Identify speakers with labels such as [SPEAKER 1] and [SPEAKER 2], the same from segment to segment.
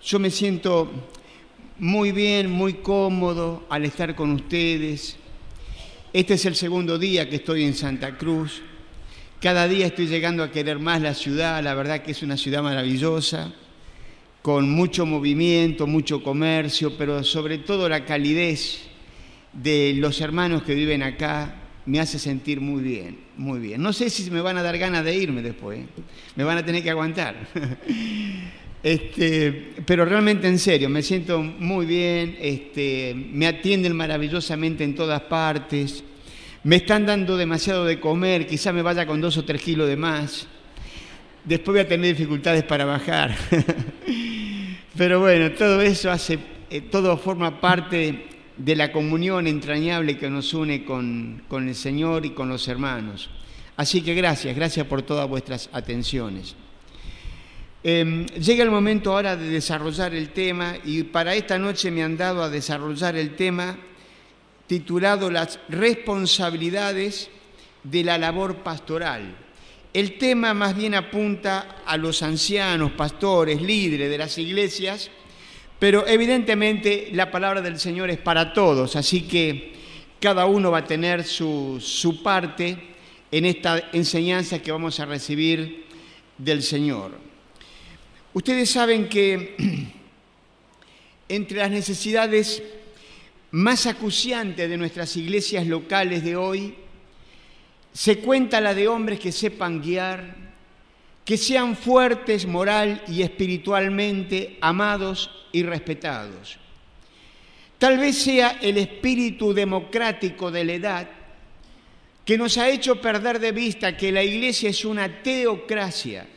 [SPEAKER 1] Yo me siento muy bien, muy cómodo al estar con ustedes. Este es el segundo día que estoy en Santa Cruz. Cada día estoy llegando a querer más la ciudad. La verdad que es una ciudad maravillosa, con mucho movimiento, mucho comercio, pero sobre todo la calidez de los hermanos que viven acá me hace sentir muy bien, muy bien. No sé si me van a dar ganas de irme después, me van a tener que aguantar. Pero realmente en serio, me siento muy bien, me atienden maravillosamente en todas partes, me están dando demasiado de comer, quizá me vaya con 2 o 3 kilos de más, después voy a tener dificultades para bajar. Pero bueno, todo eso todo forma parte de la comunión entrañable que nos une con el Señor y con los hermanos. Así que gracias por todas vuestras atenciones. Llega el momento ahora de desarrollar el tema y para esta noche me han dado a desarrollar el tema titulado Las responsabilidades de la labor pastoral. El tema más bien apunta a los ancianos, pastores, líderes de las iglesias, pero evidentemente la palabra del Señor es para todos, así que cada uno va a tener su parte en esta enseñanza que vamos a recibir del Señor. Ustedes saben que entre las necesidades más acuciantes de nuestras iglesias locales de hoy se cuenta la de hombres que sepan guiar, que sean fuertes moral y espiritualmente, amados y respetados. Tal vez sea el espíritu democrático de la edad que nos ha hecho perder de vista que la iglesia es una teocracia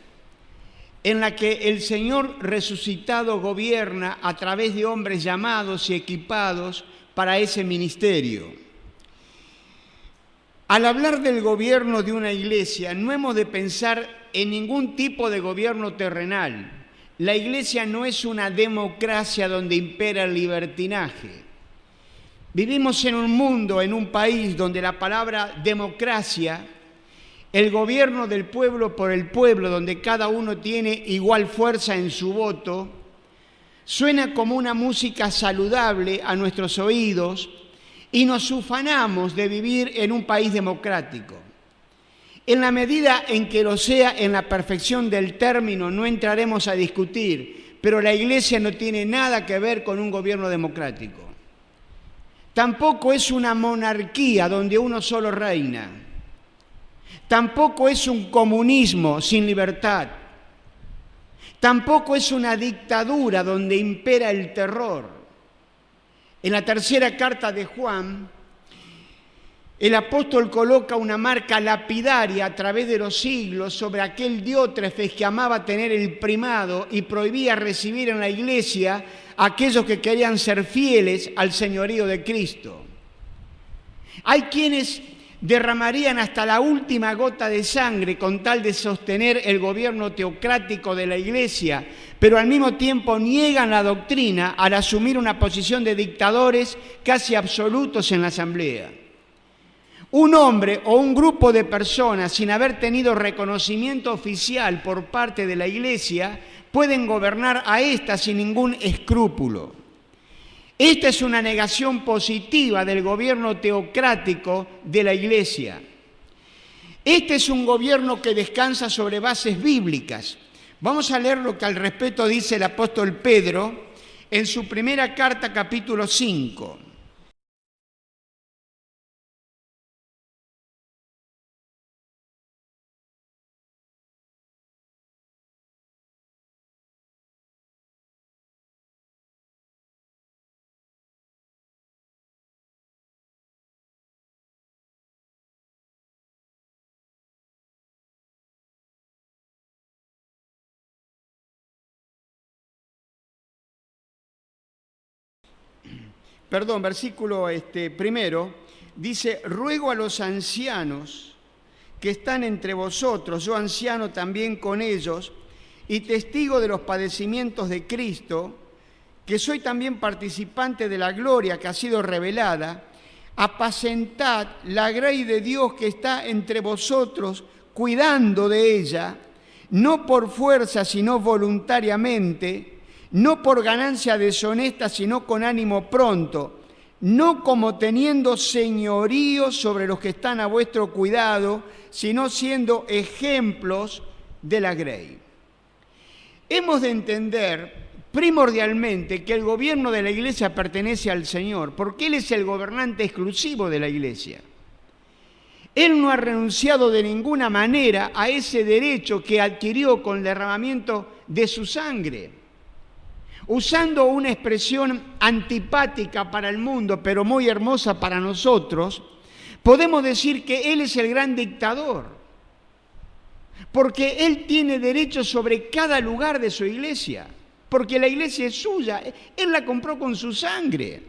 [SPEAKER 1] en la que el Señor resucitado gobierna a través de hombres llamados y equipados para ese ministerio. Al hablar del gobierno de una iglesia, no hemos de pensar en ningún tipo de gobierno terrenal. La iglesia no es una democracia donde impera el libertinaje. Vivimos en un mundo, en un país donde la palabra democracia, el gobierno del pueblo por el pueblo, donde cada uno tiene igual fuerza en su voto, suena como una música saludable a nuestros oídos y nos ufanamos de vivir en un país democrático. En la medida en que lo sea en la perfección del término, no entraremos a discutir, pero la Iglesia no tiene nada que ver con un gobierno democrático. Tampoco es una monarquía donde uno solo reina. Tampoco es un comunismo sin libertad. Tampoco es una dictadura donde impera el terror. En la tercera carta de Juan, el apóstol coloca una marca lapidaria a través de los siglos sobre aquel Diótrefes que amaba tener el primado y prohibía recibir en la iglesia a aquellos que querían ser fieles al señorío de Cristo. Hay quienes derramarían hasta la última gota de sangre con tal de sostener el gobierno teocrático de la Iglesia, pero al mismo tiempo niegan la doctrina al asumir una posición de dictadores casi absolutos en la Asamblea. Un hombre o un grupo de personas sin haber tenido reconocimiento oficial por parte de la Iglesia pueden gobernar a ésta sin ningún escrúpulo. Esta es una negación positiva del gobierno teocrático de la Iglesia. Este es un gobierno que descansa sobre bases bíblicas. Vamos a leer lo que al respecto dice el apóstol Pedro en su primera carta, capítulo 5. Versículo primero, dice: ruego a los ancianos que están entre vosotros, yo anciano también con ellos, y testigo de los padecimientos de Cristo, que soy también participante de la gloria que ha sido revelada, apacentad la grey de Dios que está entre vosotros, cuidando de ella, no por fuerza, sino voluntariamente, no por ganancia deshonesta, sino con ánimo pronto, no como teniendo señorío sobre los que están a vuestro cuidado, sino siendo ejemplos de la grey. Hemos de entender primordialmente que el gobierno de la Iglesia pertenece al Señor, porque Él es el gobernante exclusivo de la Iglesia. Él no ha renunciado de ninguna manera a ese derecho que adquirió con el derramamiento de su sangre. Usando una expresión antipática para el mundo, pero muy hermosa para nosotros, podemos decir que Él es el gran dictador, porque Él tiene derecho sobre cada lugar de su iglesia, porque la iglesia es suya, Él la compró con su sangre.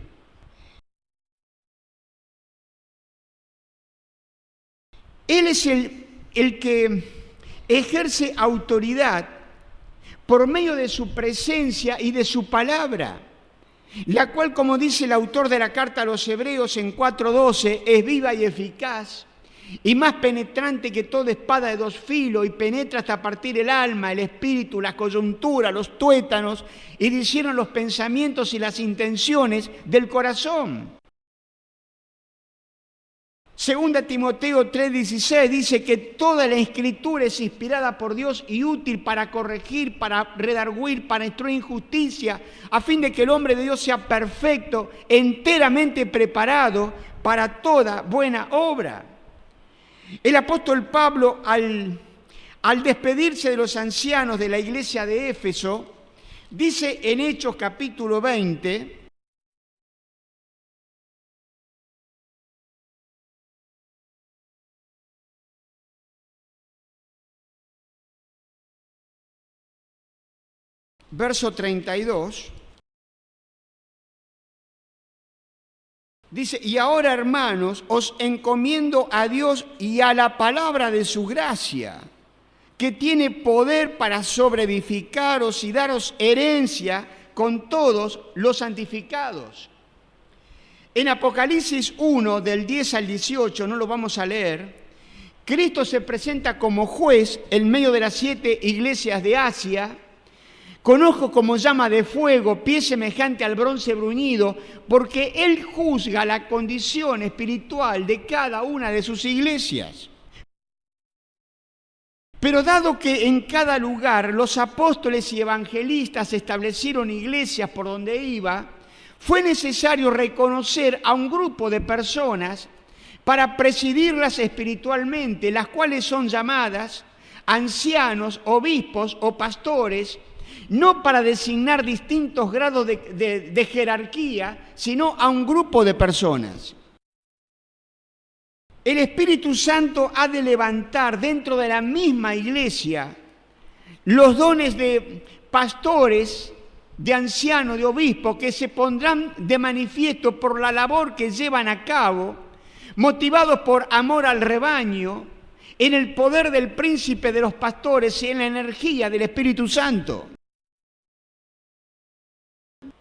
[SPEAKER 1] Él es el que ejerce autoridad por medio de su presencia y de su palabra, la cual, como dice el autor de la carta a los Hebreos en 4:12, es viva y eficaz y más penetrante que toda espada de dos filos y penetra hasta partir el alma, el espíritu, la coyuntura, los tuétanos y disciernen los pensamientos y las intenciones del corazón. Segunda Timoteo 3:16 dice que toda la Escritura es inspirada por Dios y útil para corregir, para redarguir, para instruir en justicia, a fin de que el hombre de Dios sea perfecto, enteramente preparado para toda buena obra. El apóstol Pablo, al despedirse de los ancianos de la iglesia de Éfeso, dice en Hechos capítulo 20, verso 32, dice: y ahora, hermanos, os encomiendo a Dios y a la palabra de su gracia, que tiene poder para sobreedificaros y daros herencia con todos los santificados. En Apocalipsis 1, del 10 al 18, no lo vamos a leer, Cristo se presenta como juez en medio de las 7 iglesias de Asia, con ojos como llama de fuego, pie semejante al bronce bruñido, porque Él juzga la condición espiritual de cada una de sus iglesias. Pero dado que en cada lugar los apóstoles y evangelistas establecieron iglesias por donde iba, fue necesario reconocer a un grupo de personas para presidirlas espiritualmente, las cuales son llamadas ancianos, obispos o pastores, no para designar distintos grados de jerarquía, sino a un grupo de personas. El Espíritu Santo ha de levantar dentro de la misma iglesia los dones de pastores, de ancianos, de obispos, que se pondrán de manifiesto por la labor que llevan a cabo, motivados por amor al rebaño, en el poder del príncipe de los pastores y en la energía del Espíritu Santo.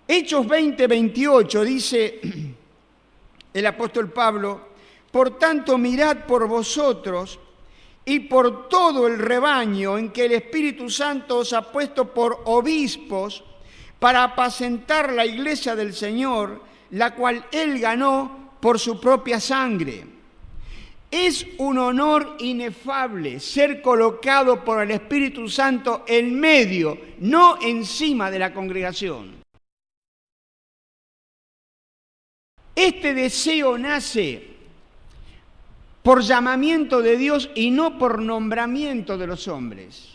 [SPEAKER 1] Hechos 20:28 dice el apóstol Pablo: por tanto mirad por vosotros y por todo el rebaño en que el Espíritu Santo os ha puesto por obispos para apacentar la iglesia del Señor, la cual Él ganó por su propia sangre. Es un honor inefable ser colocado por el Espíritu Santo en medio, no encima de la congregación. Este deseo nace por llamamiento de Dios y no por nombramiento de los hombres.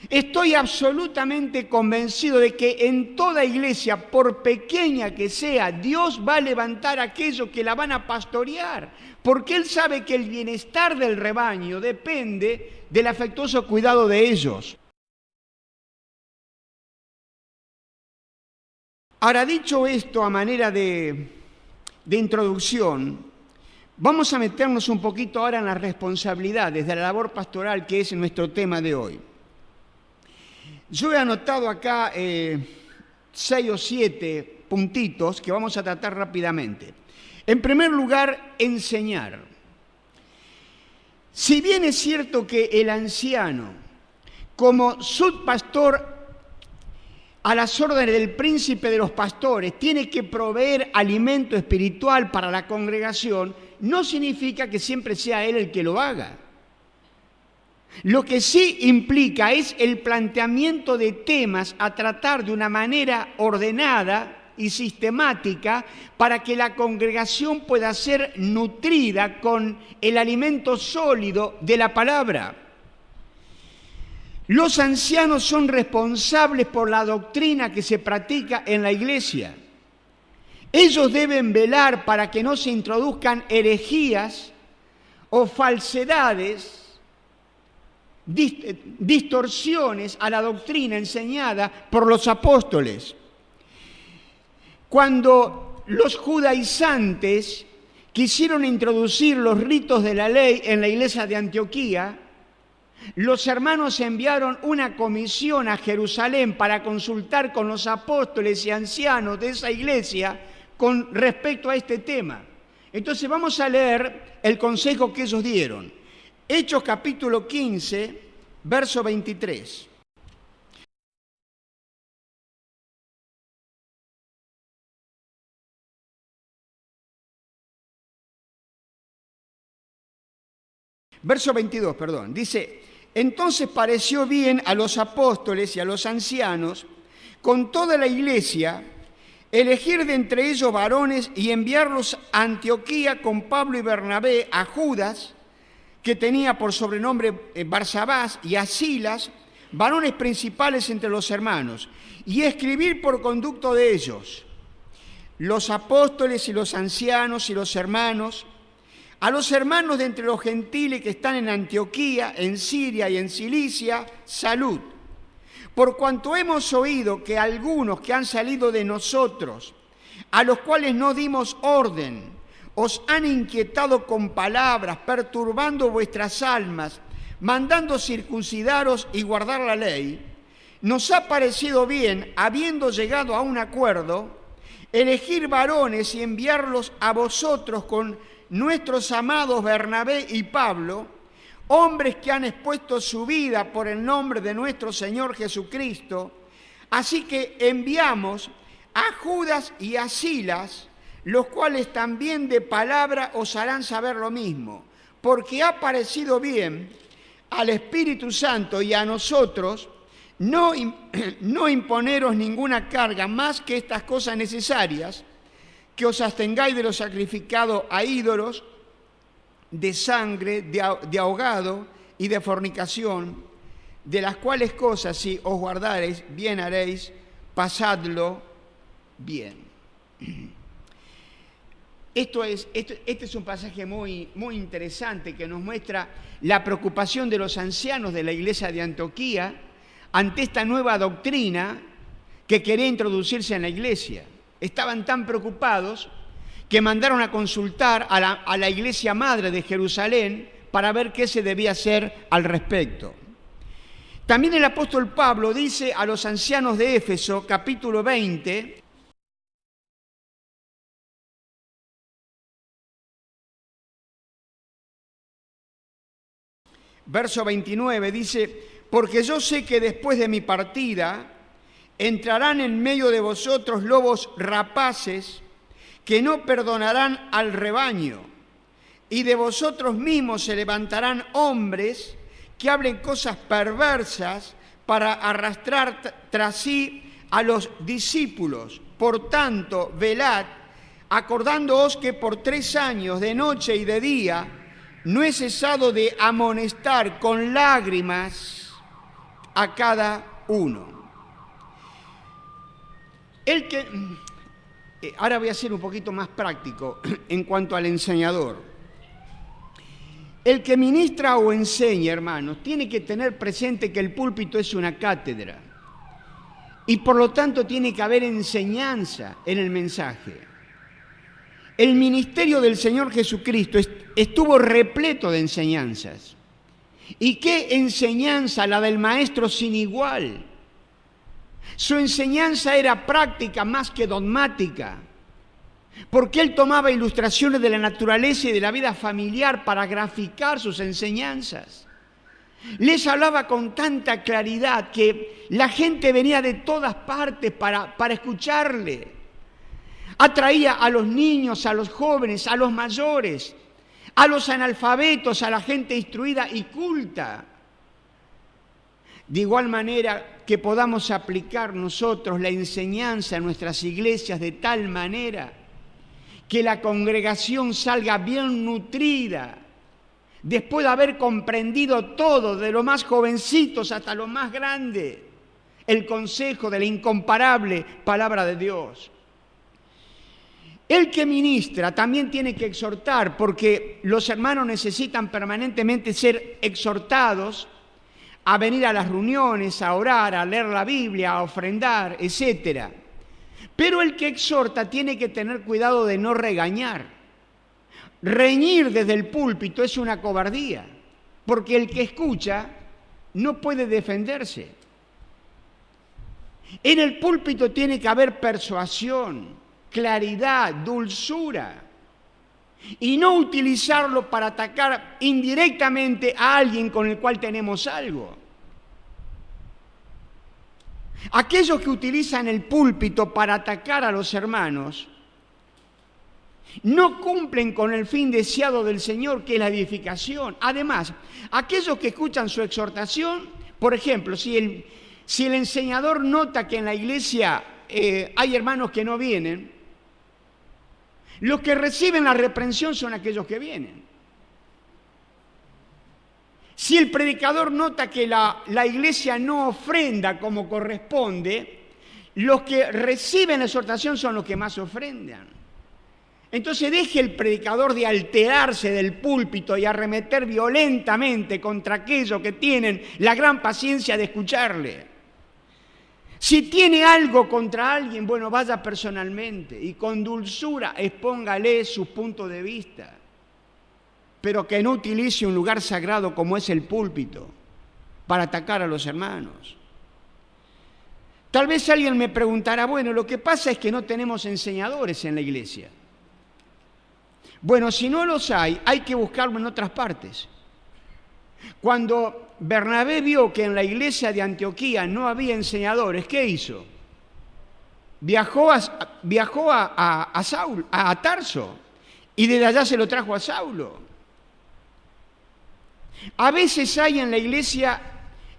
[SPEAKER 1] Estoy absolutamente convencido de que en toda iglesia, por pequeña que sea, Dios va a levantar a aquellos que la van a pastorear, porque Él sabe que el bienestar del rebaño depende del afectuoso cuidado de ellos. Ahora, dicho esto a manera de introducción, vamos a meternos un poquito ahora en las responsabilidades de la labor pastoral, que es nuestro tema de hoy. Yo he anotado acá 6 o 7 puntitos que vamos a tratar rápidamente. En primer lugar, enseñar. Si bien es cierto que el anciano, como subpastor, a las órdenes del príncipe de los pastores, tiene que proveer alimento espiritual para la congregación, no significa que siempre sea él el que lo haga. Lo que sí implica es el planteamiento de temas a tratar de una manera ordenada y sistemática para que la congregación pueda ser nutrida con el alimento sólido de la palabra. Los ancianos son responsables por la doctrina que se practica en la iglesia. Ellos deben velar para que no se introduzcan herejías o falsedades, distorsiones a la doctrina enseñada por los apóstoles. Cuando los judaizantes quisieron introducir los ritos de la ley en la iglesia de Antioquía, los hermanos enviaron una comisión a Jerusalén para consultar con los apóstoles y ancianos de esa iglesia con respecto a este tema. Entonces vamos a leer el consejo que ellos dieron. Hechos capítulo 15, verso 23. Verso 22, perdón. Dice: entonces pareció bien a los apóstoles y a los ancianos, con toda la iglesia, elegir de entre ellos varones y enviarlos a Antioquía con Pablo y Bernabé, a Judas, que tenía por sobrenombre Barsabás, y a Silas, varones principales entre los hermanos, y escribir por conducto de ellos, los apóstoles y los ancianos y los hermanos, a los hermanos de entre los gentiles que están en Antioquía, en Siria y en Cilicia, salud. Por cuanto hemos oído que algunos que han salido de nosotros, a los cuales no dimos orden, os han inquietado con palabras, perturbando vuestras almas, mandando circuncidaros y guardar la ley, nos ha parecido bien, habiendo llegado a un acuerdo, elegir varones y enviarlos a vosotros con nuestros amados Bernabé y Pablo, hombres que han expuesto su vida por el nombre de nuestro Señor Jesucristo. Así que enviamos a Judas y a Silas, los cuales también de palabra os harán saber lo mismo, porque ha parecido bien al Espíritu Santo y a nosotros no imponeros ninguna carga más que estas cosas necesarias, que os abstengáis de lo sacrificado a ídolos, de sangre, de ahogado y de fornicación, de las cuales cosas, si os guardareis, bien haréis, pasadlo bien. Este es un pasaje muy interesante que nos muestra la preocupación de los ancianos de la iglesia de Antioquía ante esta nueva doctrina que quería introducirse en la iglesia. Estaban tan preocupados que mandaron a consultar a la iglesia madre de Jerusalén para ver qué se debía hacer al respecto. También el apóstol Pablo dice a los ancianos de Éfeso, capítulo 20, verso 29, dice: porque yo sé que después de mi partida entrarán en medio de vosotros lobos rapaces que no perdonarán al rebaño, y de vosotros mismos se levantarán hombres que hablen cosas perversas para arrastrar tras sí a los discípulos. Por tanto, velad, acordándoos que por 3 años, de noche y de día, no he cesado de amonestar con lágrimas a cada uno. Ahora voy a ser un poquito más práctico en cuanto al enseñador. El que ministra o enseña, hermanos, tiene que tener presente que el púlpito es una cátedra y por lo tanto tiene que haber enseñanza en el mensaje. El ministerio del Señor Jesucristo estuvo repleto de enseñanzas. ¿Y qué enseñanza? La del Maestro sin igual. Su enseñanza era práctica más que dogmática, porque él tomaba ilustraciones de la naturaleza y de la vida familiar para graficar sus enseñanzas. Les hablaba con tanta claridad que la gente venía de todas partes para escucharle. Atraía a los niños, a los jóvenes, a los mayores, a los analfabetos, a la gente instruida y culta. De igual manera que podamos aplicar nosotros la enseñanza en nuestras iglesias de tal manera que la congregación salga bien nutrida, después de haber comprendido todo, de los más jovencitos hasta los más grandes, el consejo de la incomparable palabra de Dios. El que ministra también tiene que exhortar, porque los hermanos necesitan permanentemente ser exhortados a venir a las reuniones, a orar, a leer la Biblia, a ofrendar, etc. Pero el que exhorta tiene que tener cuidado de no regañar. Reñir desde el púlpito es una cobardía, porque el que escucha no puede defenderse. En el púlpito tiene que haber persuasión, claridad, dulzura, y no utilizarlo para atacar indirectamente a alguien con el cual tenemos algo. Aquellos que utilizan el púlpito para atacar a los hermanos no cumplen con el fin deseado del Señor, que es la edificación. Además, aquellos que escuchan su exhortación, por ejemplo, si el enseñador nota que en la iglesia hay hermanos que no vienen, los que reciben la reprensión son aquellos que vienen. Si el predicador nota que la iglesia no ofrenda como corresponde, los que reciben la exhortación son los que más ofrendan. Entonces deje el predicador de alterarse del púlpito y arremeter violentamente contra aquellos que tienen la gran paciencia de escucharle. Si tiene algo contra alguien, bueno, vaya personalmente y con dulzura expóngale su punto de vista, pero que no utilice un lugar sagrado como es el púlpito para atacar a los hermanos. Tal vez alguien me preguntará, bueno, lo que pasa es que no tenemos enseñadores en la iglesia. Bueno, si no los hay que buscarlo en otras partes. Cuando Bernabé vio que en la iglesia de Antioquía no había enseñadores, ¿qué hizo? Viajó a Tarso y desde allá se lo trajo a Saulo. A veces hay en la iglesia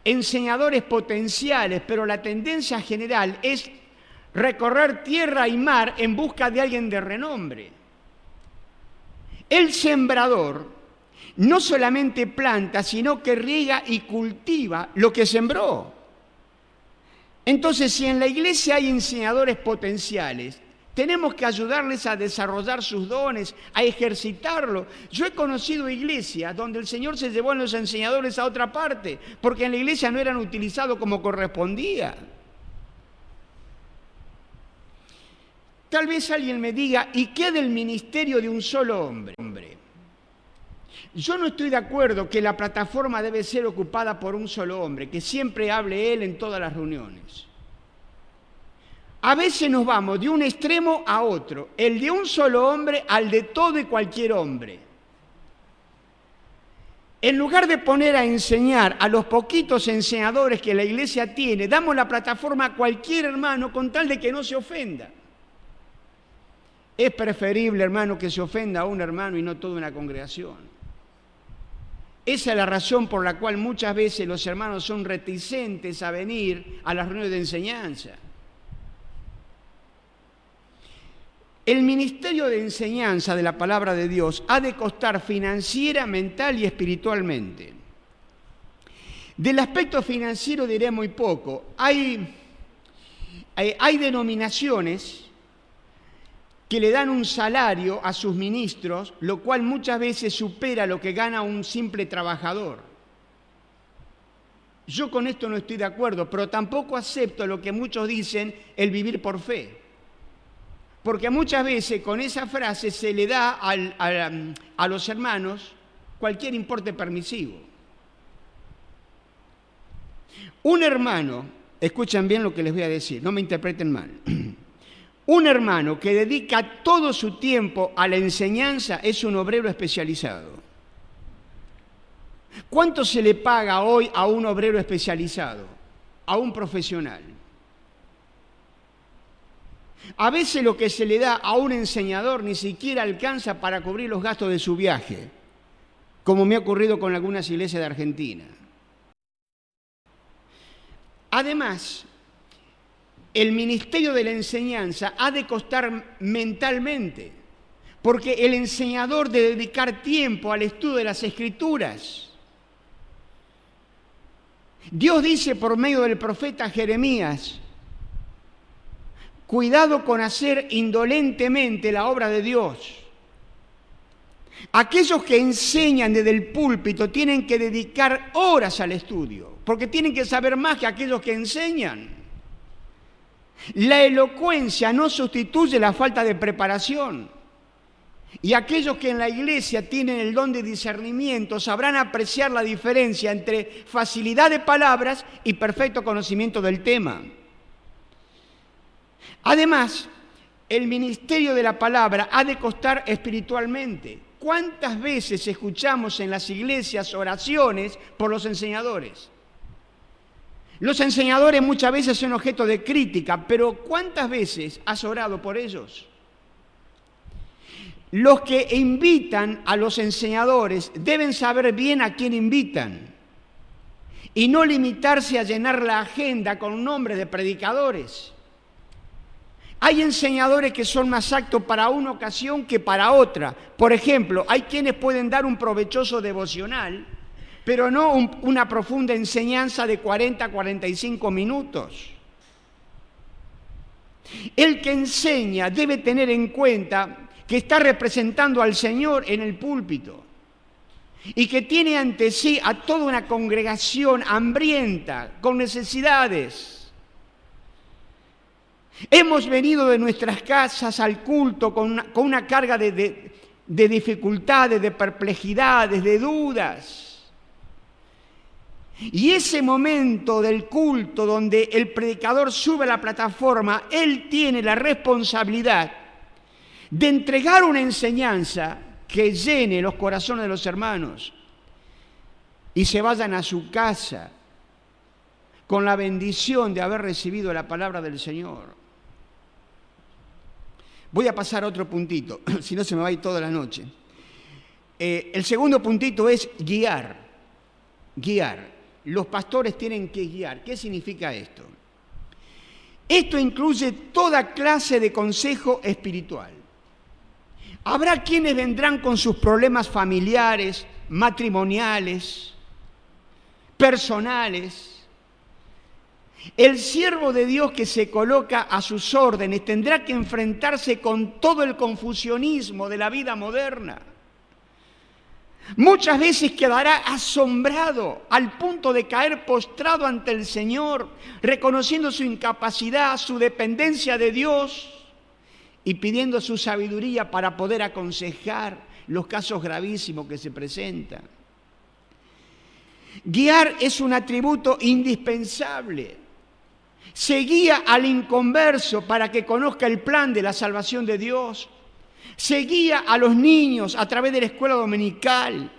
[SPEAKER 1] enseñadores potenciales, pero la tendencia general es recorrer tierra y mar en busca de alguien de renombre. El sembrador no solamente planta, sino que riega y cultiva lo que sembró. Entonces, si en la iglesia hay enseñadores potenciales, tenemos que ayudarles a desarrollar sus dones, a ejercitarlo. Yo he conocido iglesias donde el Señor se llevó a los enseñadores a otra parte, porque en la iglesia no eran utilizados como correspondía. Tal vez alguien me diga, ¿y qué del ministerio de un solo hombre? Yo no estoy de acuerdo que la plataforma debe ser ocupada por un solo hombre, que siempre hable él en todas las reuniones. A veces nos vamos de un extremo a otro, el de un solo hombre al de todo y cualquier hombre. En lugar de poner a enseñar a los poquitos enseñadores que la iglesia tiene, damos la plataforma a cualquier hermano con tal de que no se ofenda. Es preferible, hermano, que se ofenda a un hermano y no toda una congregación. Esa es la razón por la cual muchas veces los hermanos son reticentes a venir a las reuniones de enseñanza. El ministerio de enseñanza de la palabra de Dios ha de costar financiera, mental y espiritualmente. Del aspecto financiero diré muy poco. Hay denominaciones que le dan un salario a sus ministros, lo cual muchas veces supera lo que gana un simple trabajador. Yo con esto no estoy de acuerdo, pero tampoco acepto lo que muchos dicen, el vivir por fe. Porque muchas veces con esa frase se le da a los hermanos cualquier importe permisivo. Un hermano, escuchen bien lo que les voy a decir, no me interpreten mal. Un hermano que dedica todo su tiempo a la enseñanza es un obrero especializado. ¿Cuánto se le paga hoy a un obrero especializado, a un profesional? A veces lo que se le da a un enseñador ni siquiera alcanza para cubrir los gastos de su viaje, como me ha ocurrido con algunas iglesias de Argentina. Además, el ministerio de la enseñanza ha de costar mentalmente, porque el enseñador debe dedicar tiempo al estudio de las Escrituras. Dios dice por medio del profeta Jeremías: cuidado con hacer indolentemente la obra de Dios. Aquellos que enseñan desde el púlpito tienen que dedicar horas al estudio, porque tienen que saber más que aquellos que enseñan. La elocuencia no sustituye la falta de preparación. Y aquellos que en la iglesia tienen el don de discernimiento sabrán apreciar la diferencia entre facilidad de palabras y perfecto conocimiento del tema. Además, el ministerio de la palabra ha de costar espiritualmente. ¿Cuántas veces escuchamos en las iglesias oraciones por los enseñadores? Los enseñadores muchas veces son objeto de crítica, pero ¿cuántas veces has orado por ellos? Los que invitan a los enseñadores deben saber bien a quién invitan y no limitarse a llenar la agenda con nombres de predicadores. Hay enseñadores que son más aptos para una ocasión que para otra. Por ejemplo, hay quienes pueden dar un provechoso devocional, pero no una profunda enseñanza de 40 a 45 minutos. El que enseña debe tener en cuenta que está representando al Señor en el púlpito y que tiene ante sí a toda una congregación hambrienta, con necesidades. Hemos venido de nuestras casas al culto con una carga de dificultades, de perplejidades, de dudas. Y ese momento del culto donde el predicador sube a la plataforma, él tiene la responsabilidad de entregar una enseñanza que llene los corazones de los hermanos y se vayan a su casa con la bendición de haber recibido la palabra del Señor. Voy a pasar a otro puntito, si no se me va a ir toda la noche. El segundo puntito es guiar. Guiar. Los pastores tienen que guiar. ¿Qué significa esto? Esto incluye toda clase de consejo espiritual. Habrá quienes vendrán con sus problemas familiares, matrimoniales, personales. El siervo de Dios que se coloca a sus órdenes tendrá que enfrentarse con todo el confusionismo de la vida moderna. Muchas veces quedará asombrado al punto de caer postrado ante el Señor, reconociendo su incapacidad, su dependencia de Dios y pidiendo su sabiduría para poder aconsejar los casos gravísimos que se presentan. Guiar es un atributo indispensable. Se guía al inconverso para que conozca el plan de la salvación de Dios. Se guía a los niños a través de la escuela dominical.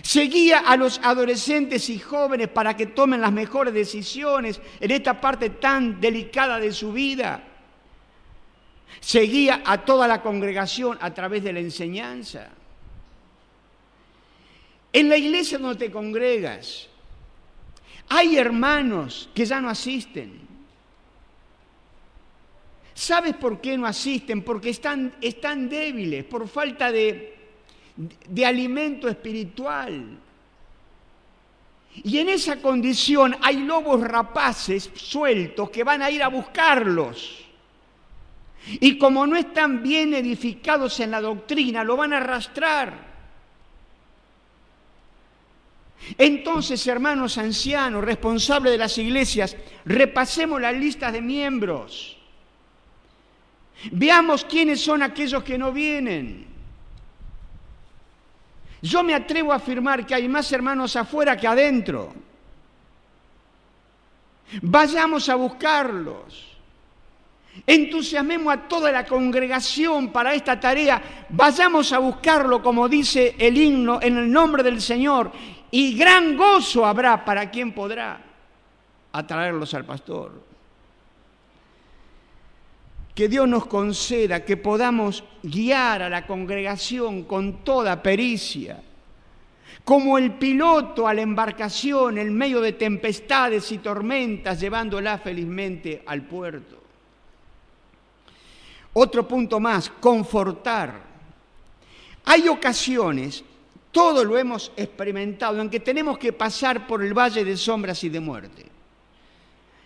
[SPEAKER 1] Se guía a los adolescentes y jóvenes para que tomen las mejores decisiones en esta parte tan delicada de su vida. Se guía a toda la congregación a través de la enseñanza. En la iglesia donde te congregas, hay hermanos que ya no asisten. ¿Sabes por qué no asisten? Porque están débiles, por falta de alimento espiritual. Y en esa condición hay lobos rapaces sueltos que van a ir a buscarlos. Y como no están bien edificados en la doctrina, lo van a arrastrar. Entonces, hermanos ancianos, responsables de las iglesias, repasemos las listas de miembros. Veamos quiénes son aquellos que no vienen. Yo me atrevo a afirmar que hay más hermanos afuera que adentro. Vayamos a buscarlos. Entusiasmemos a toda la congregación para esta tarea. Vayamos a buscarlo, como dice el himno, en el nombre del Señor. y gran gozo habrá para quien podrá atraerlos al pastor. Que Dios nos conceda que podamos guiar a la congregación con toda pericia, como el piloto a la embarcación en medio de tempestades y tormentas, llevándola felizmente al puerto. Otro punto más, confortar. Hay ocasiones, todo lo hemos experimentado, en que tenemos que pasar por el valle de sombras y de muerte.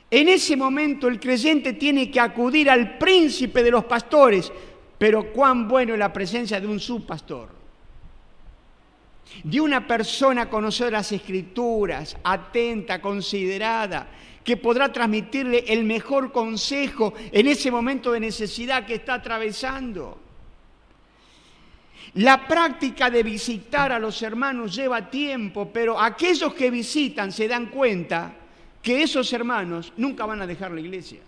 [SPEAKER 1] En ese momento el creyente tiene que acudir al príncipe de los pastores, pero cuán bueno es la presencia de un subpastor, de una persona conocedora de las Escrituras, atenta, considerada, que podrá transmitirle el mejor consejo en ese momento de necesidad que está atravesando. La práctica de visitar a los hermanos lleva tiempo, pero aquellos que visitan se dan cuenta que esos hermanos nunca van a dejar la iglesia.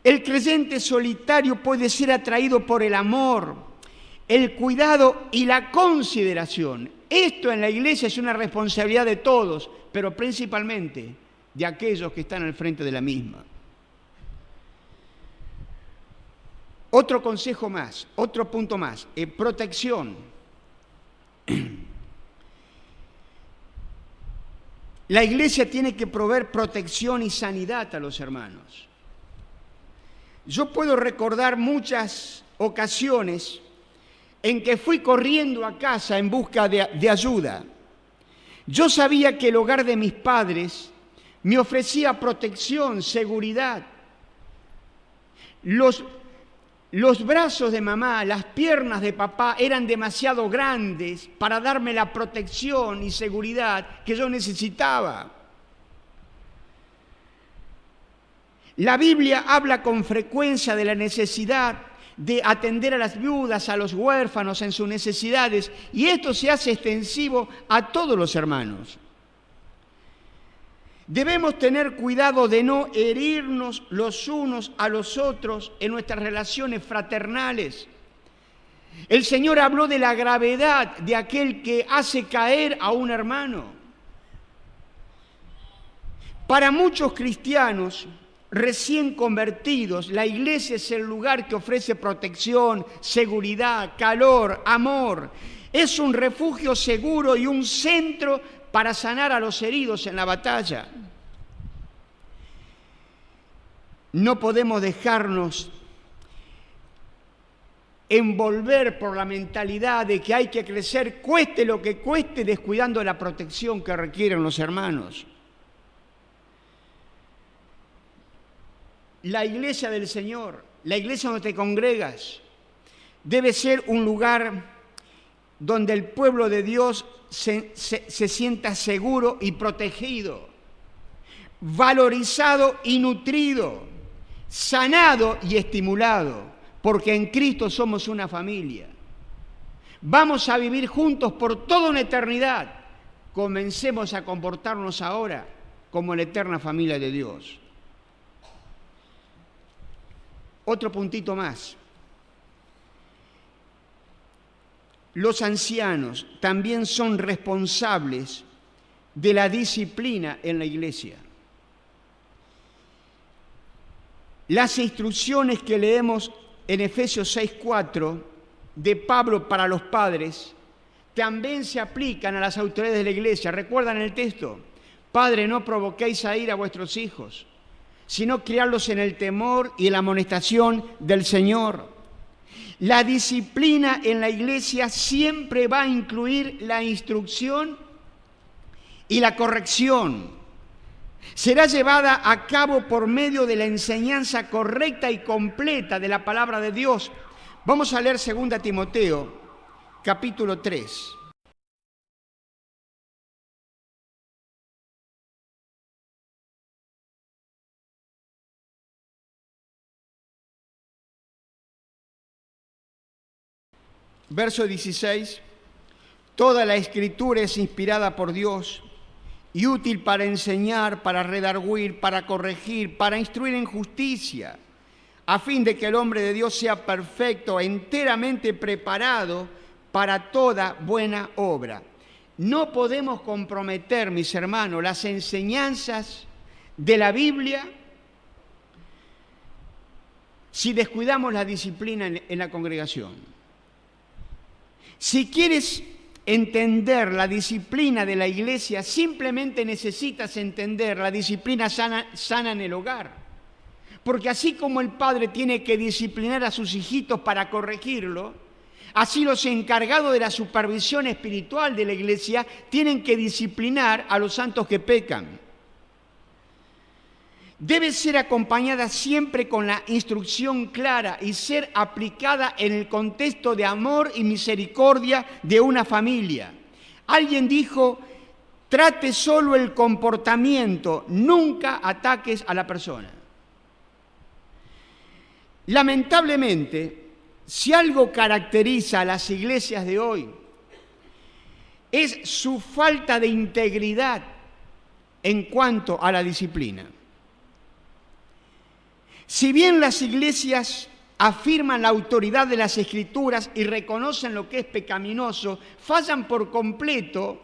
[SPEAKER 1] El creyente solitario puede ser atraído por el amor, el cuidado y la consideración. Esto en la iglesia es una responsabilidad de todos, pero principalmente de aquellos que están al frente de la misma. Otro consejo más, otro punto más, protección. La iglesia tiene que proveer protección y sanidad a los hermanos. Yo puedo recordar muchas ocasiones en que fui corriendo a casa en busca de ayuda. Yo sabía que el hogar de mis padres me ofrecía protección, seguridad. Los brazos de mamá, las piernas de papá eran demasiado grandes para darme la protección y seguridad que yo necesitaba. La Biblia habla con frecuencia de la necesidad de atender a las viudas, a los huérfanos en sus necesidades, y esto se hace extensivo a todos los hermanos. Debemos tener cuidado de no herirnos los unos a los otros en nuestras relaciones fraternales. El Señor habló de la gravedad de aquel que hace caer a un hermano. Para muchos cristianos recién convertidos, la iglesia es el lugar que ofrece protección, seguridad, calor, amor. Es un refugio seguro y un centro para sanar a los heridos en la batalla. No podemos dejarnos envolver por la mentalidad de que hay que crecer, cueste lo que cueste, descuidando la protección que requieren los hermanos. La iglesia del Señor, la iglesia donde te congregas, debe ser un lugar donde el pueblo de Dios se sienta seguro y protegido, valorizado y nutrido, sanado y estimulado, porque en Cristo somos una familia. Vamos a vivir juntos por toda una eternidad. Comencemos a comportarnos ahora como la eterna familia de Dios. Otro puntito más. Los ancianos también son responsables de la disciplina en la iglesia. Las instrucciones que leemos en Efesios 6:4 de Pablo para los padres también se aplican a las autoridades de la iglesia. ¿Recuerdan el texto? Padre, no provoquéis a ira a vuestros hijos, sino criarlos en el temor y en la amonestación del Señor. La disciplina en la iglesia siempre va a incluir la instrucción y la corrección. Será llevada a cabo por medio de la enseñanza correcta y completa de la palabra de Dios. Vamos a leer 2 Timoteo, capítulo 3. Verso 16, toda la Escritura es inspirada por Dios y útil para enseñar, para redarguir, para corregir, para instruir en justicia, a fin de que el hombre de Dios sea perfecto, enteramente preparado para toda buena obra. No podemos comprometer, mis hermanos, las enseñanzas de la Biblia si descuidamos la disciplina en la congregación. Si quieres entender la disciplina de la iglesia, simplemente necesitas entender la disciplina sana en el hogar. Porque así como el padre tiene que disciplinar a sus hijitos para corregirlo, así los encargados de la supervisión espiritual de la iglesia tienen que disciplinar a los santos que pecan. Debe ser acompañada siempre con la instrucción clara y ser aplicada en el contexto de amor y misericordia de una familia. Alguien dijo, trate solo el comportamiento, nunca ataques a la persona. Lamentablemente, si algo caracteriza a las iglesias de hoy, es su falta de integridad en cuanto a la disciplina. Si bien las iglesias afirman la autoridad de las Escrituras y reconocen lo que es pecaminoso, fallan por completo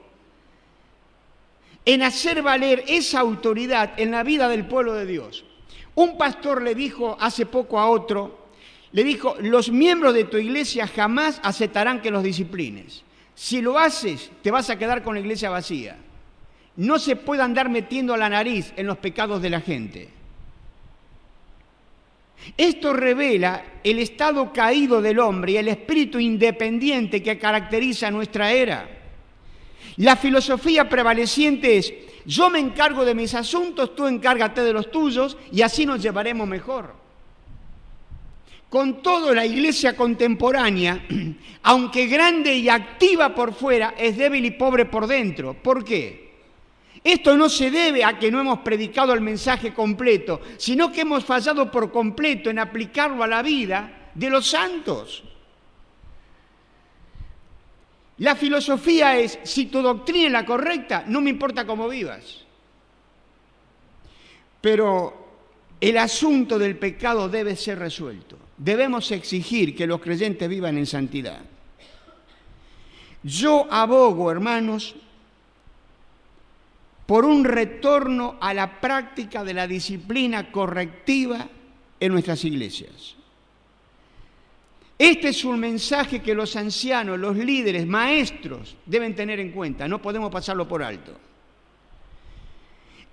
[SPEAKER 1] en hacer valer esa autoridad en la vida del pueblo de Dios. Un pastor le dijo hace poco a otro, le dijo, los miembros de tu iglesia jamás aceptarán que los disciplines. Si lo haces, te vas a quedar con la iglesia vacía. No se puede andar metiendo la nariz en los pecados de la gente. Esto revela el estado caído del hombre y el espíritu independiente que caracteriza nuestra era. La filosofía prevaleciente es, yo me encargo de mis asuntos, tú encárgate de los tuyos y así nos llevaremos mejor. Con todo, la iglesia contemporánea, aunque grande y activa por fuera, es débil y pobre por dentro. ¿Por qué? Esto no se debe a que no hemos predicado el mensaje completo, sino que hemos fallado por completo en aplicarlo a la vida de los santos. La filosofía es, si tu doctrina es la correcta, no me importa cómo vivas. Pero el asunto del pecado debe ser resuelto. Debemos exigir que los creyentes vivan en santidad. Yo abogo, hermanos, por un retorno a la práctica de la disciplina correctiva en nuestras iglesias. Este es un mensaje que los ancianos, los líderes, maestros deben tener en cuenta, no podemos pasarlo por alto.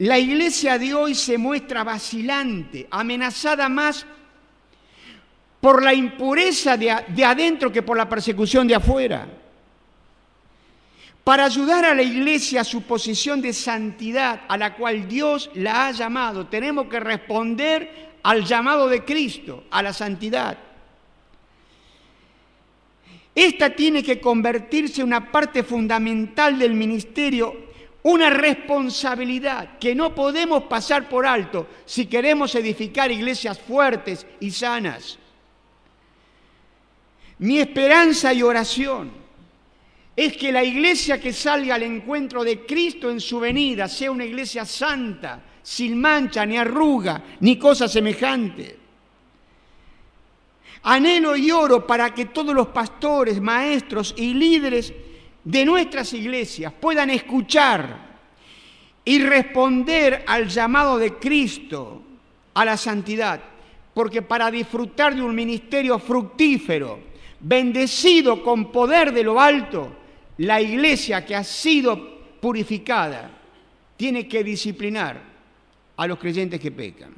[SPEAKER 1] La iglesia de hoy se muestra vacilante, amenazada más por la impureza de adentro que por la persecución de afuera. Para ayudar a la iglesia a su posición de santidad a la cual Dios la ha llamado, tenemos que responder al llamado de Cristo, a la santidad. Esta tiene que convertirse en una parte fundamental del ministerio, una responsabilidad que no podemos pasar por alto si queremos edificar iglesias fuertes y sanas. Mi esperanza y oración es que la iglesia que salga al encuentro de Cristo en su venida sea una iglesia santa, sin mancha, ni arruga, ni cosa semejante. Anhelo y oro para que todos los pastores, maestros y líderes de nuestras iglesias puedan escuchar y responder al llamado de Cristo a la santidad, porque para disfrutar de un ministerio fructífero, bendecido con poder de lo alto, la iglesia que ha sido purificada tiene que disciplinar a los creyentes que pecan.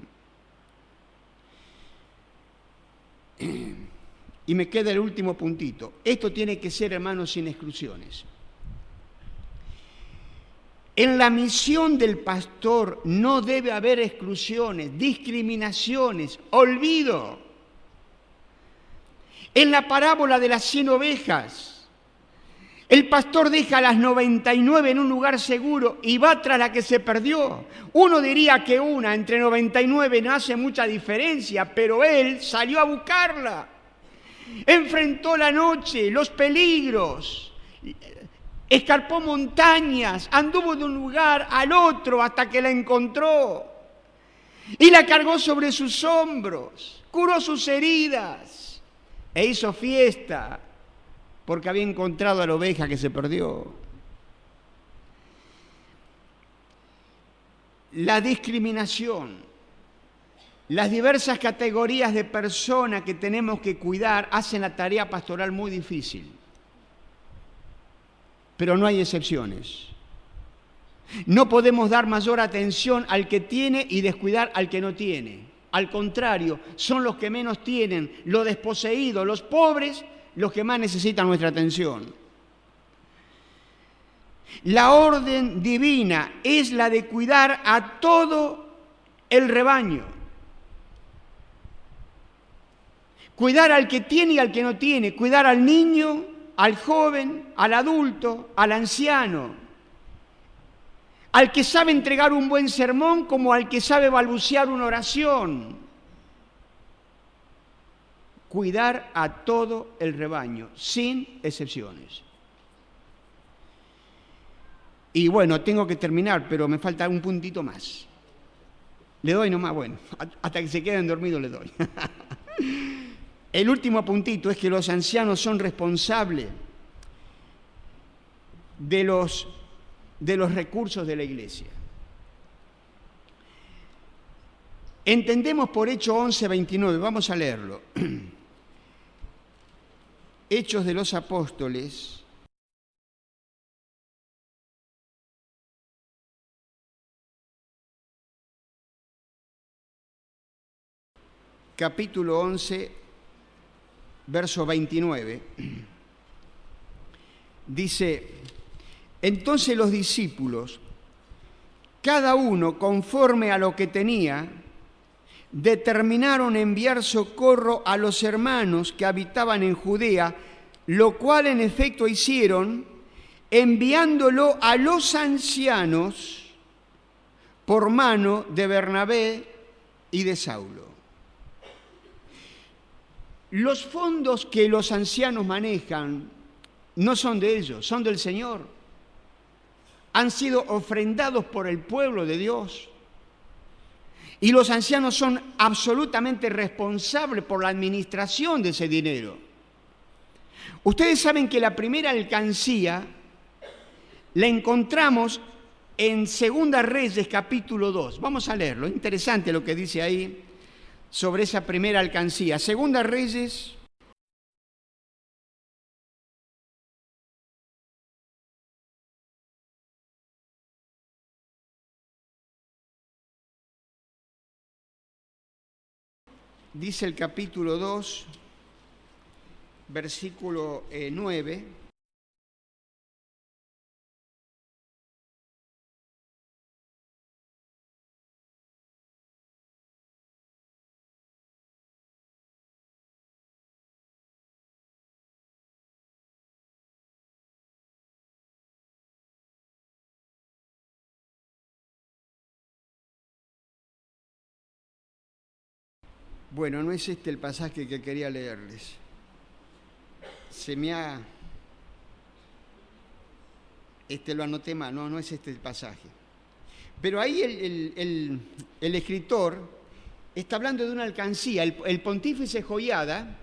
[SPEAKER 1] Y me queda el último puntito. Esto tiene que ser, hermanos, sin exclusiones. En la misión del pastor no debe haber exclusiones, discriminaciones, olvido. En la parábola de las 100 ovejas, el pastor deja a las 99 en un lugar seguro y va tras la que se perdió. Uno diría que una entre 99 no hace mucha diferencia, pero él salió a buscarla. Enfrentó la noche, los peligros, escarpó montañas, anduvo de un lugar al otro hasta que la encontró. Y la cargó sobre sus hombros, curó sus heridas e hizo fiesta porque había encontrado a la oveja que se perdió. La discriminación, las diversas categorías de personas que tenemos que cuidar hacen la tarea pastoral muy difícil. Pero no hay excepciones. No podemos dar mayor atención al que tiene y descuidar al que no tiene. Al contrario, son los que menos tienen, los desposeídos, los pobres, los que más necesitan nuestra atención. La orden divina es la de cuidar a todo el rebaño. Cuidar al que tiene y al que no tiene. Cuidar al niño, al joven, al adulto, al anciano. Al que sabe entregar un buen sermón como al que sabe balbucear una oración. Cuidar a todo el rebaño, sin excepciones. Y bueno, tengo que terminar, pero me falta un puntito más. Le doy nomás, bueno, hasta que se queden dormidos le doy. El último puntito es que los ancianos son responsables de los recursos de la iglesia. Entendemos por Hechos 11:29, vamos a leerlo. Hechos de los Apóstoles, capítulo 11, verso 29. Dice: entonces los discípulos, cada uno conforme a lo que tenía, determinaron enviar socorro a los hermanos que habitaban en Judea, lo cual en efecto hicieron, enviándolo a los ancianos por mano de Bernabé y de Saulo. Los fondos que los ancianos manejan no son de ellos, son del Señor. Han sido ofrendados por el pueblo de Dios. Y los ancianos son absolutamente responsables por la administración de ese dinero. Ustedes saben que la primera alcancía la encontramos en Segunda Reyes, capítulo 2. Vamos a leerlo, es interesante lo que dice ahí sobre esa primera alcancía. Segunda Reyes, dice el capítulo 2, versículo 9. Bueno, no es este el pasaje que quería leerles. Lo anoté mal, no es este el pasaje. Pero ahí el escritor está hablando de una alcancía. El pontífice Joiada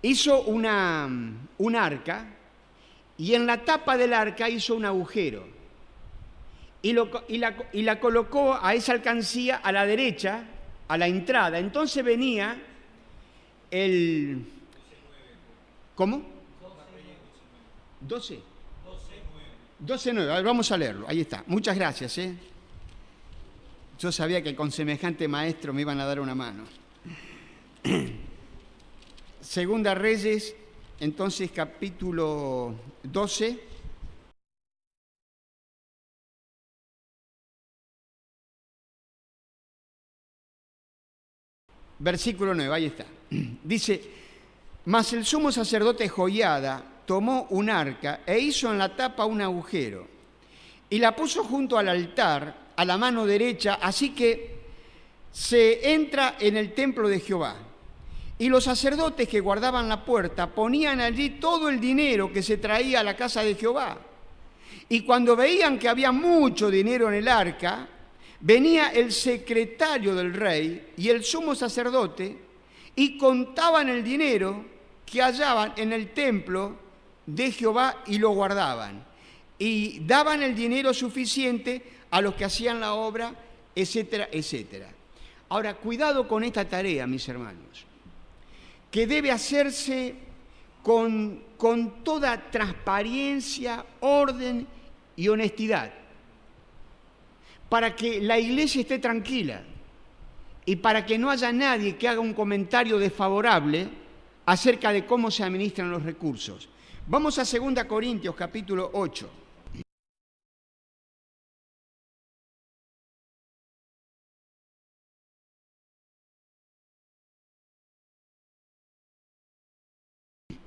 [SPEAKER 1] hizo un arca y en la tapa del arca hizo un agujero. Y la colocó a esa alcancía a la derecha, a la entrada. Entonces venía el... ¿Cómo? 12. 12:9. A ver, vamos a leerlo. Ahí está. Muchas gracias. Yo sabía que con semejante maestro me iban a dar una mano. Segunda Reyes, entonces capítulo 12. Versículo 9, ahí está. Dice: mas el sumo sacerdote Joiada tomó un arca e hizo en la tapa un agujero y la puso junto al altar a la mano derecha, así que se entra en el templo de Jehová. Y los sacerdotes que guardaban la puerta ponían allí todo el dinero que se traía a la casa de Jehová. Y cuando veían que había mucho dinero en el arca, venía el secretario del rey y el sumo sacerdote y contaban el dinero que hallaban en el templo de Jehová y lo guardaban. Y daban el dinero suficiente a los que hacían la obra, etcétera, etcétera. Ahora, cuidado con esta tarea, mis hermanos, que debe hacerse con toda transparencia, orden y honestidad, para que la iglesia esté tranquila y para que no haya nadie que haga un comentario desfavorable acerca de cómo se administran los recursos. Vamos a 2 Corintios, capítulo 8.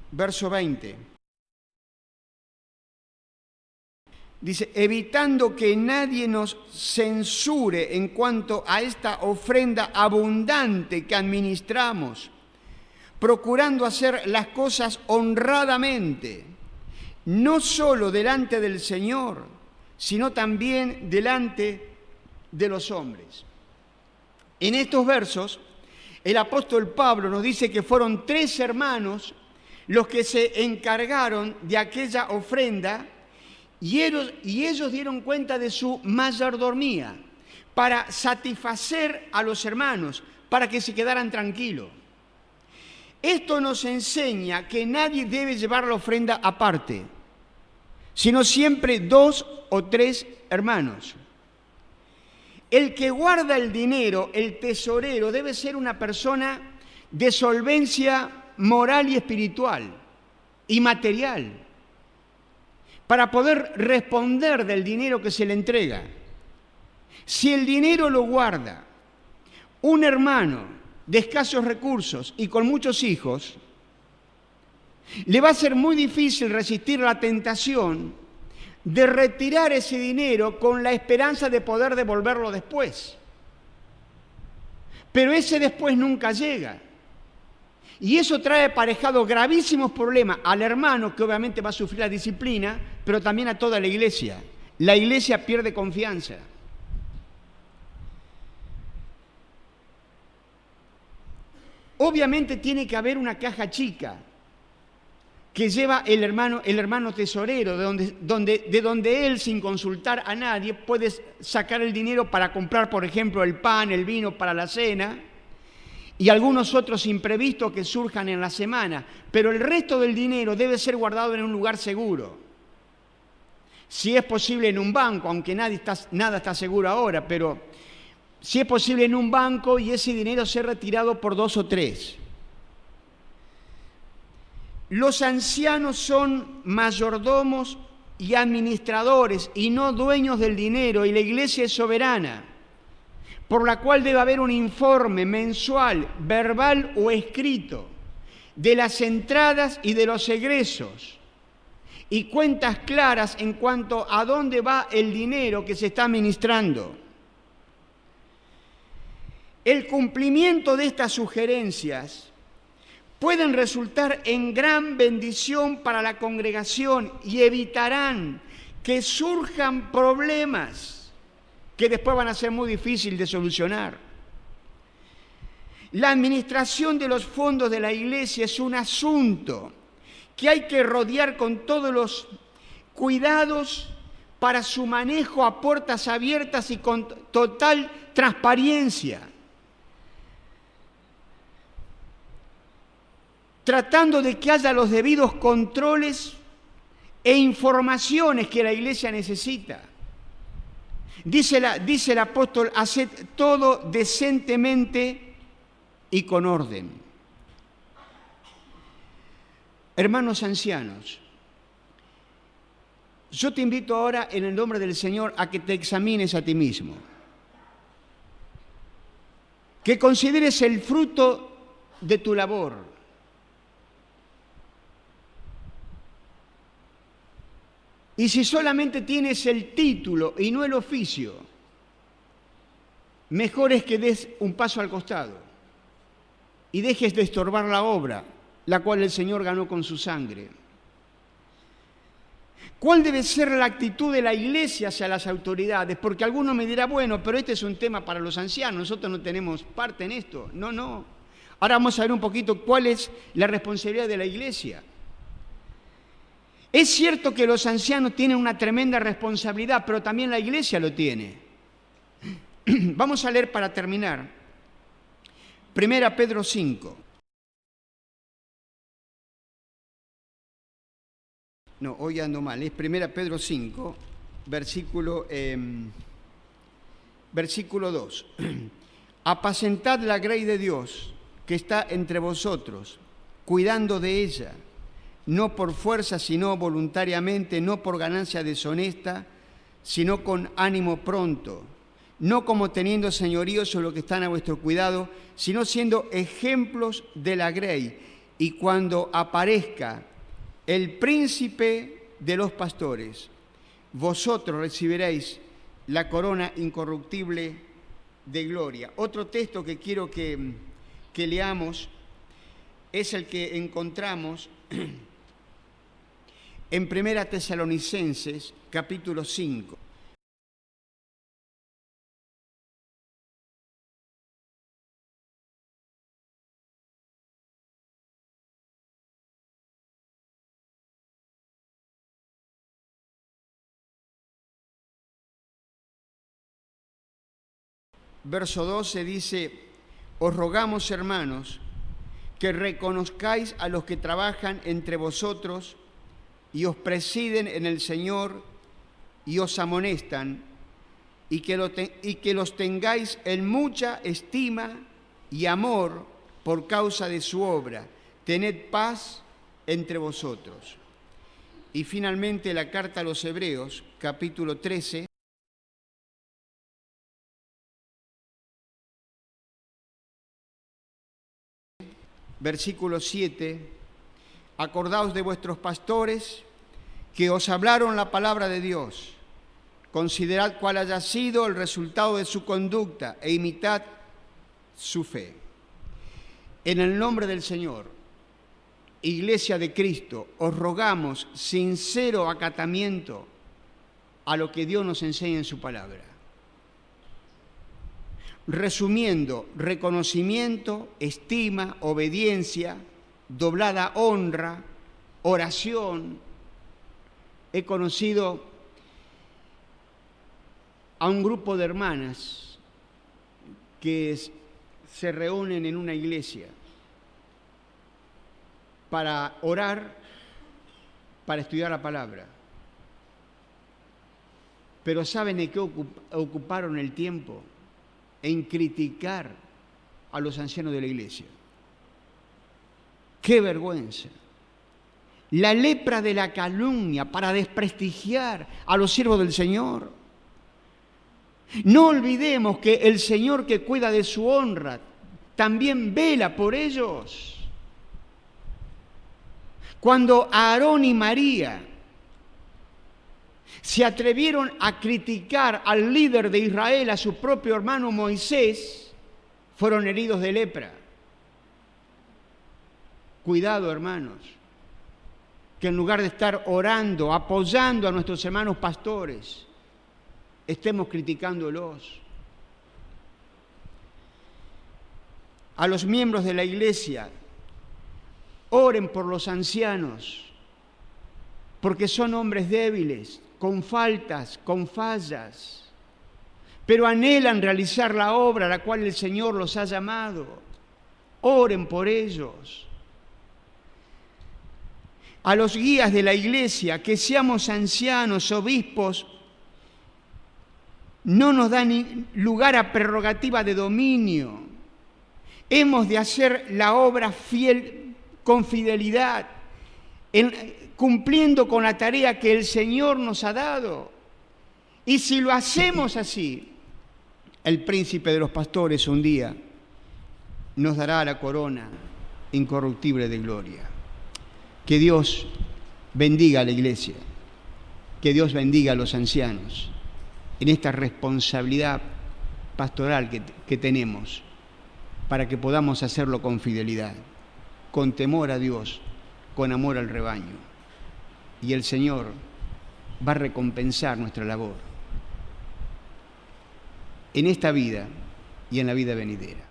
[SPEAKER 1] Verso 20. Dice, evitando que nadie nos censure en cuanto a esta ofrenda abundante que administramos, procurando hacer las cosas honradamente, no solo delante del Señor, sino también delante de los hombres. En estos versos, el apóstol Pablo nos dice que fueron 3 hermanos los que se encargaron de aquella ofrenda y ellos dieron cuenta de su mayordomía para satisfacer a los hermanos, para que se quedaran tranquilos. Esto nos enseña que nadie debe llevar la ofrenda aparte, sino siempre 2 o 3 hermanos. El que guarda el dinero, el tesorero, debe ser una persona de solvencia moral y espiritual y material, para poder responder del dinero que se le entrega. Si el dinero lo guarda un hermano de escasos recursos y con muchos hijos, le va a ser muy difícil resistir la tentación de retirar ese dinero con la esperanza de poder devolverlo después. Pero ese después nunca llega. Y eso trae aparejado gravísimos problemas al hermano, que obviamente va a sufrir la disciplina, pero también a toda la iglesia. La iglesia pierde confianza. Obviamente tiene que haber una caja chica que lleva el hermano tesorero, de donde él, sin consultar a nadie, puede sacar el dinero para comprar, por ejemplo, el pan, el vino para la cena y algunos otros imprevistos que surjan en la semana. Pero el resto del dinero debe ser guardado en un lugar seguro. Si es posible en un banco, aunque nada está seguro ahora, pero si es posible en un banco y ese dinero ser retirado por 2 o 3. Los ancianos son mayordomos y administradores y no dueños del dinero, y la iglesia es soberana, por la cual debe haber un informe mensual, verbal o escrito, de las entradas y de los egresos, y cuentas claras en cuanto a dónde va el dinero que se está administrando. El cumplimiento de estas sugerencias pueden resultar en gran bendición para la congregación y evitarán que surjan problemas que después van a ser muy difíciles de solucionar. La administración de los fondos de la iglesia es un asunto que hay que rodear con todos los cuidados para su manejo a puertas abiertas y con total transparencia, tratando de que haya los debidos controles e informaciones que la iglesia necesita. Dice el apóstol, haced todo decentemente y con orden. Hermanos ancianos, yo te invito ahora en el nombre del Señor a que te examines a ti mismo, que consideres el fruto de tu labor. Y si solamente tienes el título y no el oficio, mejor es que des un paso al costado y dejes de estorbar la obra, la cual el Señor ganó con su sangre. ¿Cuál debe ser la actitud de la iglesia hacia las autoridades? Porque alguno me dirá, bueno, pero este es un tema para los ancianos, nosotros no tenemos parte en esto. No. Ahora vamos a ver un poquito cuál es la responsabilidad de la iglesia. Es cierto que los ancianos tienen una tremenda responsabilidad, pero también la iglesia lo tiene. Vamos a leer para terminar. 1 Pedro 5. No, hoy ando mal. Es 1 Pedro 5, versículo 2. Apacentad la grey de Dios que está entre vosotros, cuidando de ella, no por fuerza, sino voluntariamente, no por ganancia deshonesta, sino con ánimo pronto, no como teniendo señorío sobre los que están a vuestro cuidado, sino siendo ejemplos de la grey. Y cuando aparezca el príncipe de los pastores, vosotros recibiréis la corona incorruptible de gloria. Otro texto que quiero que leamos es el que encontramos en 1 Tesalonicenses, capítulo 5. Verso 12 dice: os rogamos, hermanos, que reconozcáis a los que trabajan entre vosotros y os presiden en el Señor y os amonestan, y que los tengáis en mucha estima y amor por causa de su obra. Tened paz entre vosotros. Y finalmente la carta a los Hebreos, capítulo 13, versículo 7, acordaos de vuestros pastores que os hablaron la palabra de Dios. Considerad cuál haya sido el resultado de su conducta e imitad su fe. En el nombre del Señor, Iglesia de Cristo, os rogamos sincero acatamiento a lo que Dios nos enseña en su palabra. Resumiendo, reconocimiento, estima, obediencia, doblada honra, oración. He conocido a un grupo de hermanas que se reúnen en una iglesia para orar, para estudiar la palabra. Pero ¿saben en qué ocuparon el tiempo? En criticar a los ancianos de la iglesia. ¡Qué vergüenza! La lepra de la calumnia para desprestigiar a los siervos del Señor. No olvidemos que el Señor, que cuida de su honra, también vela por ellos. Cuando Aarón y María se atrevieron a criticar al líder de Israel, a su propio hermano Moisés, fueron heridos de lepra. Cuidado, hermanos, que en lugar de estar orando, apoyando a nuestros hermanos pastores, estemos criticándolos. A los miembros de la iglesia, oren por los ancianos, porque son hombres débiles, con faltas, con fallas, pero anhelan realizar la obra a la cual el Señor los ha llamado. Oren por ellos. A los guías de la iglesia, que seamos ancianos, obispos, no nos da lugar a prerrogativa de dominio. Hemos de hacer la obra fiel, con fidelidad, cumpliendo con la tarea que el Señor nos ha dado. Y si lo hacemos así, el príncipe de los pastores un día nos dará la corona incorruptible de gloria. Que Dios bendiga a la iglesia, que Dios bendiga a los ancianos en esta responsabilidad pastoral que tenemos, para que podamos hacerlo con fidelidad, con temor a Dios, con amor al rebaño. Y el Señor va a recompensar nuestra labor en esta vida y en la vida venidera.